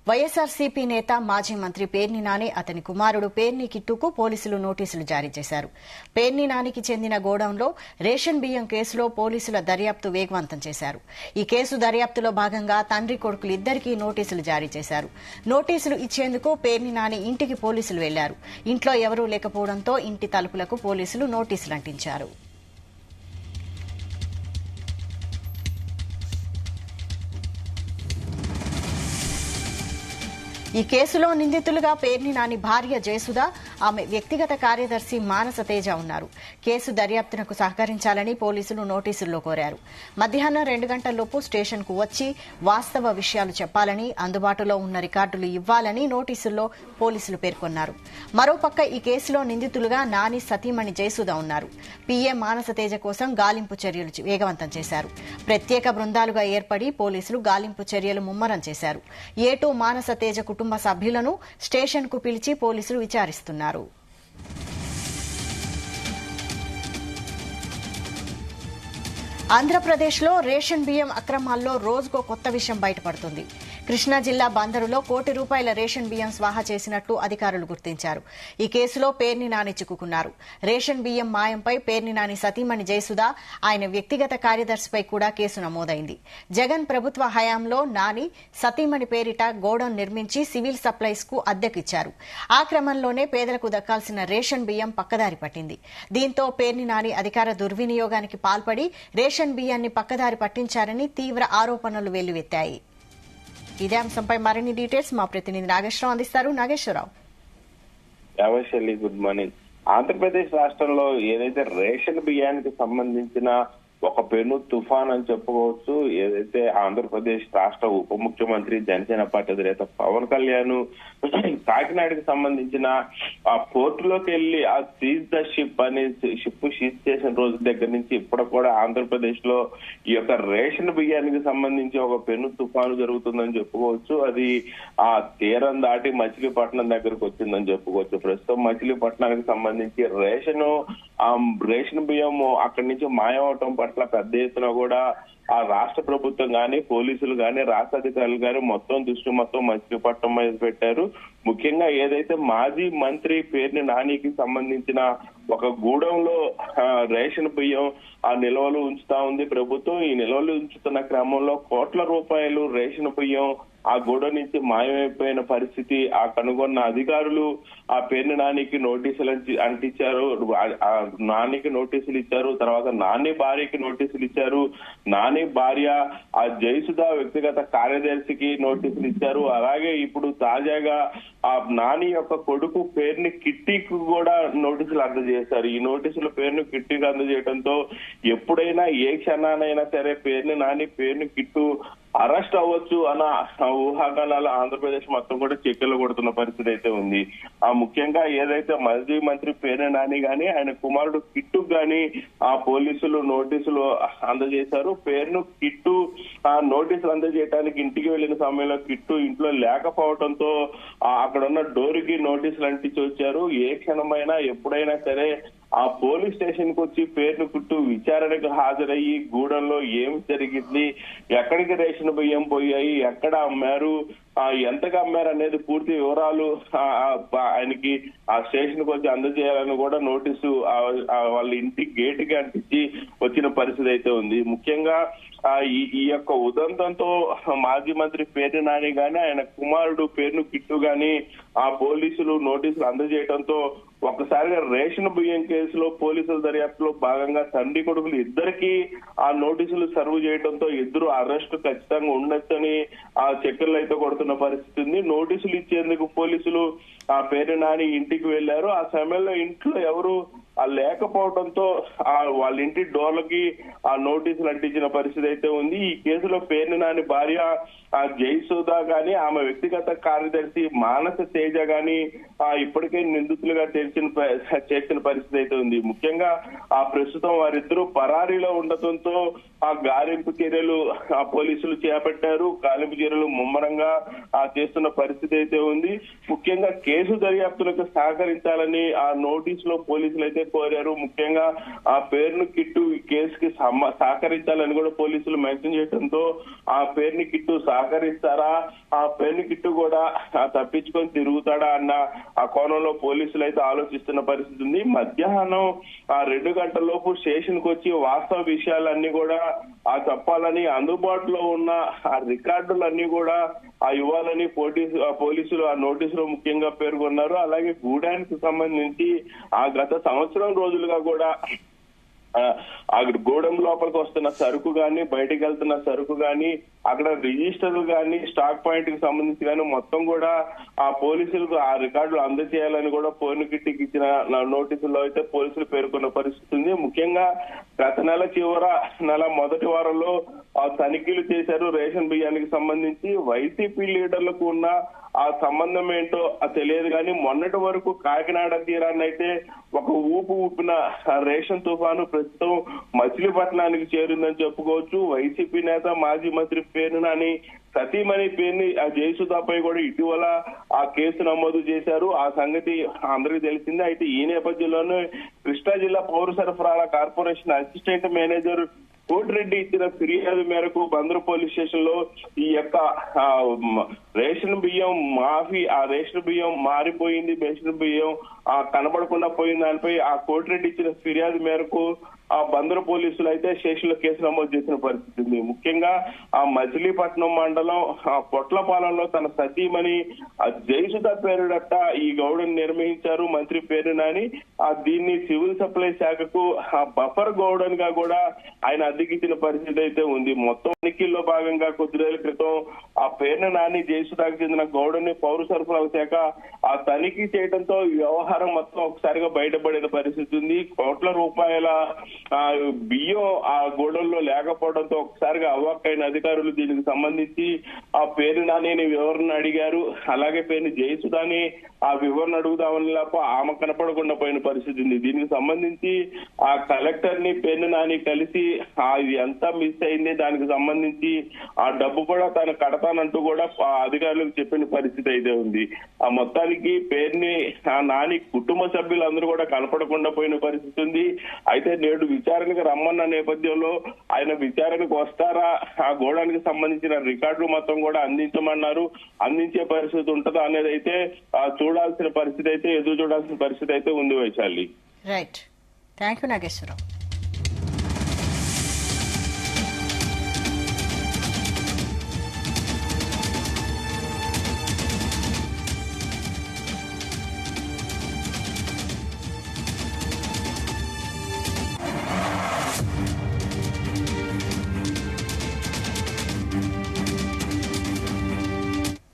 వైఎస్ఆర్సీపీ నేత మాజీ మంత్రి పేర్ని నాని అతని కుమారుడు పేర్ని కిట్టుకు పోలీసులు నోటీసులు జారీ చేశారు. పేర్ని నానికి చెందిన గోడౌన్లో రేషన్ బియ్యం కేసులో పోలీసుల దర్యాప్తు వేగవంతం చేశారు. ఈ కేసు దర్యాప్తులో భాగంగా తండ్రి కొడుకులు ఇద్దరికీ నోటీసులు జారీ చేశారు. నోటీసులు ఇచ్చేందుకు పేర్ని నాని ఇంటికి పోలీసులు వెళ్లారు. ఇంట్లో ఎవరూ లేకపోవడంతో ఇంటి తలుపులకు పోలీసులు నోటీసులు అంటించారు. ఈ కేసులో నిందితులుగా పేర్ని నాని భార్య జయసుధ, ఆమె వ్యక్తిగత కార్యదర్శి మానస తేజ ఉన్నారు. కేసు దర్యాప్తునకు సహకరించాలని పోలీసులు నోటీసుల్లో కోరారు. మధ్యాహ్నం 2 గంటల్లోపు స్టేషన్కు వచ్చి వాస్తవ విషయాలు చెప్పాలని, అందుబాటులో ఉన్న రికార్డులు ఇవ్వాలని నోటీసుల్లో పోలీసులు పేర్కొన్నారు. మరోపక్క ఈ కేసులో నిందితులుగా నాని సతీమణి జయసుధ ఉన్నారు. పీఏ మానస తేజ కోసం గాలింపు చర్యలు వేగవంతం చేశారు. ప్రత్యేక బృందాలుగా ఏర్పడి పోలీసులు గాలింపు చర్యలు ముమ్మరం చేశారు. ఏటూ మానస తేజ కుటుంబ సభ్యులను స్టేషన్కు పిలిచి పోలీసులు విచారిస్తున్నారు. ఆంధ్రప్రదేశ్లో రేషన్ బియ్యం అక్రమాల్లో రోజుకో కొత్త విషయం బయటపడుతుంది. కృష్ణా జిల్లా బందరులో ₹1 రేషన్ బియ్యం స్వాహా చేసినట్లు అధికారులు గుర్తించారు. ఈ కేసులో పేర్ని నాని చిక్కుకున్నారు. రేషన్ బియ్యం మాయంపై పేర్ని నాని సతీమణి జయసుధ, ఆయన వ్యక్తిగత కార్యదర్శిపై కూడా కేసు నమోదైంది. జగన్ ప్రభుత్వ హయాంలో నాని సతీమణి పేరిట గోడౌన్ నిర్మించి సివిల్ సప్లైస్ కు అద్దెకిచ్చారు. ఆ క్రమంలోనే పేదలకు దక్కాల్సిన రేషన్ బియ్యం పక్కదారి పట్టింది. దీంతో పేర్ని నాని అధికార దుర్వినియోగానికి పాల్పడి రేషన్ బియ్యాన్ని పక్కదారి పట్టించారని తీవ్ర ఆరోపణలు వెల్లువెత్తాయి. ఇదే అంశంపై మరిన్ని డీటెయిల్స్ మా ప్రతినిధి నాగేశ్వరరావు అందిస్తారు. నాగేశ్వరరావు. Good morning. ఆంధ్రప్రదేశ్ రాష్ట్రంలో ఏదైతే రేషన్ బియ్యానికి సంబంధించిన ఒక పెను తుఫాన్ అని చెప్పుకోవచ్చు. ఏదైతే ఆంధ్రప్రదేశ్ రాష్ట్ర ఉప ముఖ్యమంత్రి జనసేన పార్టీ అధినేత పవన్ కళ్యాణ్ కాకినాడకి సంబంధించిన ఆ పోర్టులోకి వెళ్లి ఆ సీజ్ ద షిప్ అనే షిప్ సీజ్ చేసిన రోజు దగ్గర నుంచి ఇప్పుడు కూడా ఆంధ్రప్రదేశ్ లో ఈ యొక్క రేషన్ బియ్యానికి సంబంధించి ఒక పెను తుఫాను జరుగుతుందని చెప్పుకోవచ్చు. అది ఆ తీరం దాటి మచిలీపట్నం దగ్గరకు వచ్చిందని చెప్పుకోవచ్చు. ప్రస్తుతం మచిలీపట్నానికి సంబంధించి రేషన్ బియ్యం అక్కడి నుంచి మాయమవటం పట్ల పెద్ద ఎత్తున కూడా ఆ రాష్ట్ర ప్రభుత్వం గాని, పోలీసులు గాని, రాష్ట్ర అధికారులు గాని దృష్టి మచిలీపట్నం మీద పెట్టారు. ముఖ్యంగా ఏదైతే మాజీ మంత్రి పేర్ని నానికి సంబంధించిన ఒక గూడెంలో రేషన్ బియ్యం ఆ నిల్వలు ఉంచుతా ఉంది ప్రభుత్వం. ఈ నిల్వలు ఉంచుతున్న క్రమంలో ₹1,00,00,000 రేషన్ బియ్యం ఆ గోడ నుంచి మాయమైపోయిన పరిస్థితి ఆ కనుగొన్న అధికారులు ఆ పేర్ని నానికి నోటీసులు అంటించారు. నానికి నోటీసులు ఇచ్చారు. తర్వాత నాని భార్యకి నోటీసులు ఇచ్చారు. నాని భార్య ఆ జయసుధ వ్యక్తిగత కార్యదర్శికి నోటీసులు ఇచ్చారు. అలాగే ఇప్పుడు తాజాగా ఆ నాని యొక్క కొడుకు పేర్ని కిట్టికి కూడా నోటీసులు అందజేశారు. ఈ నోటీసులు పేరును కిట్టికి అందజేయడంతో ఎప్పుడైనా ఏ క్షణానైనా సరే పేర్ని నాని పేరుని కిట్టు అరెస్ట్ అవ్వచ్చు అన్న ఊహాగానాలు ఆంధ్రప్రదేశ్ మొత్తం కూడా చెక్కలు కొడుతున్న పరిస్థితి అయితే ఉంది. ఆ ముఖ్యంగా ఏదైతే మాజీ మంత్రి పేర్ని నాని గాని ఆయన కుమారుడు కిట్టు గాని ఆ పోలీసులు నోటీసులు అందజేశారు. పేరును కిట్టు ఆ నోటీసులు అందజేయడానికి ఇంటికి వెళ్లిన సమయంలో కిట్టు ఇంట్లో లేకపోవడంతో అక్కడ ఉన్న డోర్కి నోటీసులు అంటించి వచ్చారు. ఏ క్షణమైనా ఎప్పుడైనా సరే ఆ పోలీస్ స్టేషన్ కు వచ్చి పేరును కిట్టు విచారణకు హాజరయ్యి గూడెంలో ఏం జరిగింది, ఎక్కడికి రేషన్ బియ్యం పోయాయి, ఎక్కడ అమ్మారు, ఎంతగా అమ్మారు అనేది పూర్తి వివరాలు ఆయనకి ఆ స్టేషన్ కు వచ్చి అందజేయాలని కూడా నోటీసు వాళ్ళ ఇంటి గేట్ కి అంటించి వచ్చిన పరిస్థితి అయితే ఉంది. ముఖ్యంగా ఈ యొక్క ఉదంతంతో మాజీ మంత్రి పేర్ని నాని గాని ఆయన కుమారుడు పేరును కిట్టు గాని ఆ పోలీసులు నోటీసులు అందజేయడంతో ఒక్కసారిగా రేషన్ బియ్యం కేసులో పోలీసుల దర్యాప్తులో భాగంగా తండ్రి కొడుకులు ఇద్దరికి ఆ నోటీసులు సర్వ్ చేయడంతో ఇద్దరు అరెస్టు ఖచ్చితంగా ఉండొచ్చని ఆ చక్కెర్లు అయితే కొడుతున్న పరిస్థితి ఉంది. నోటీసులు ఇచ్చేందుకు పోలీసులు ఆ పేర్ని నాని ఇంటికి వెళ్లారు. ఆ సమయంలో ఇంట్లో ఎవరు లేకపోవడంతో వాళ్ళ ఇంటి డోర్లకి ఆ నోటీసులు అంటించిన పరిస్థితి అయితే ఉంది. ఈ కేసులో పేర్ని నాని భార్య జయసుధ గాని ఆమె వ్యక్తిగత కార్యదర్శి మానస తేజ గాని ఇప్పటికే నిందితులుగా చేర్చిన పరిస్థితి అయితే ఉంది. ముఖ్యంగా ప్రస్తుతం వారిద్దరూ పరారీలో ఉండటంతో ఆ గాలింపు చర్యలు పోలీసులు చేపట్టారు. గాలింపు చర్యలు ముమ్మరంగా చేస్తున్న పరిస్థితి అయితే ఉంది. ముఖ్యంగా కేసు దర్యాప్తులకు సహకరించాలని ఆ నోటీసులో పోలీసులు అయితే కోరారు. ముఖ్యంగా ఆ పేరును కిట్టు కేసుకి సహకరించాలని కూడా పోలీసులు మెన్షన్ చేయడంతో ఆ పేరుని కిట్టు సహకరిస్తారా, ఆ పెన్ కిట్టు కూడా తప్పించుకొని తిరుగుతాడా అన్న ఆ కోణంలో పోలీసులు అయితే ఆలోచిస్తున్న పరిస్థితి ఉంది. మధ్యాహ్నం 2 గంటల లోపు స్టేషన్ కు వచ్చి వాస్తవ విషయాలన్నీ కూడా చెప్పాలని, అందుబాటులో ఉన్న ఆ రికార్డులన్నీ కూడా ఇవ్వాలని పోలీసులు ఆ నోటీసులో ముఖ్యంగా పేర్కొన్నారు. అలాగే గూడానికి సంబంధించి గత సంవత్సరం రోజులుగా కూడా గూడెం లోపలికి వస్తున్న సరుకు గాని, బయటకు వెళ్తున్న సరుకు గాని, అక్కడ రిజిస్టర్లు గాని, స్టాక్ పాయింట్ కి సంబంధించి గాని మొత్తం కూడా ఆ పోలీసులకు ఆ రికార్డులు అందజేయాలని కూడా ఫోన్ కిట్టికి ఇచ్చిన నోటీసుల్లో అయితే పోలీసులు పేర్కొన్న పరిస్థితి ఉంది. ముఖ్యంగా గత నెల మొదటి వారంలో తనిఖీలు చేశారు రేషన్ బియ్యానికి సంబంధించి. వైసీపీ లీడర్లకు ఉన్న ఆ సంబంధం ఏంటో తెలియదు కానీ మొన్నటి వరకు కాకినాడ తీరాన్ని అయితే ఒక ఊపిన రేషన్ తుఫాను ప్రస్తుతం మచిలీపట్నానికి చేరిందని చెప్పుకోవచ్చు. వైసీపీ నేత మాజీ మంత్రి పేరున అని సతీమణి పేరుని జయసుధాపై కూడా ఇటీవల ఆ కేసు నమోదు చేశారు. ఆ సంగతి అందరికీ తెలిసిందే. అయితే ఈ నేపథ్యంలోనే కృష్ణా జిల్లా పౌర సరఫరాల కార్పొరేషన్ అసిస్టెంట్ మేనేజర్ కోటిరెడ్డి ఇచ్చిన ఫిర్యాదు మేరకు బందరు పోలీస్ స్టేషన్ లో ఈ యొక్క రేషన్ బియ్యం మాఫీ, ఆ రేషన్ బియ్యం మారిపోయింది, రేషన్ బియ్యం కనబడకుండా పోయిన దానిపై ఆ కోటిరెడ్డి ఇచ్చిన ఫిర్యాదు మేరకు ఆ బందరు పోలీసులు అయితే స్టేషన్ లో కేసు నమోదు చేసిన పరిస్థితి ఉంది. ముఖ్యంగా ఆ మచిలీపట్నం మండలం పొట్లపాలెంలో తన సతీమణి జయసుధ పేరుడట ఈ గౌడను నిర్వహించారు మంత్రి పేరునని. దీన్ని సివిల్ సప్లై శాఖకు బఫర్ గౌడన్ గా కూడా ఆయన అద్దెకిచ్చిన పరిస్థితి అయితే ఉంది. మొత్తం తనిఖీల్లో భాగంగా కొద్ది రోజుల క్రితం ఆ పేరున నాని జయసుధకు చెందిన గౌడని పౌర సరఫరాల శాఖ తనిఖీ చేయడంతో ఈ వ్యవహారం మొత్తం ఒకసారిగా బయటపడిన పరిస్థితి ఉంది. కోట్ల రూపాయల బియ్యం ఆ గోడల్లో లేకపోవడంతో ఒకసారిగా అవాక్కైన అధికారులు దీనికి సంబంధించి ఆ పేరు నాని వివరణ అడిగారు. అలాగే పేరుని జయసుధాని ఆ వివరణ అడుగుదామని ఆమె కనపడకుండా పోయిన పరిస్థితి ఉంది. దీనికి సంబంధించి ఆ కలెక్టర్ ని పేరు నాని కలిసి ఇది ఎంత మిస్ అయింది, దానికి సంబంధించి ఆ డబ్బు కూడా తాను కడతానంటూ కూడా అధికారులకు చెప్పిన పరిస్థితి అయితే ఉంది. ఆ మొత్తానికి పేరుని నాని కుటుంబ సభ్యులందరూ కూడా కనపడకుండా పోయిన పరిస్థితి ఉంది. అయితే నేడు విచారణకు రమ్మన్న నేపథ్యంలో ఆయన విచారణకు వస్తారా, ఆ గోడానికి సంబంధించిన రికార్డులు మొత్తం కూడా అందించమన్నారు. అందించే పరిస్థితి ఉంటుందా అనేది అయితే చూడాల్సిన పరిస్థితి అయితే, ఎదురు చూడాల్సిన పరిస్థితి అయితే ఉంది Vaishali. Right, thank you Nageswararao.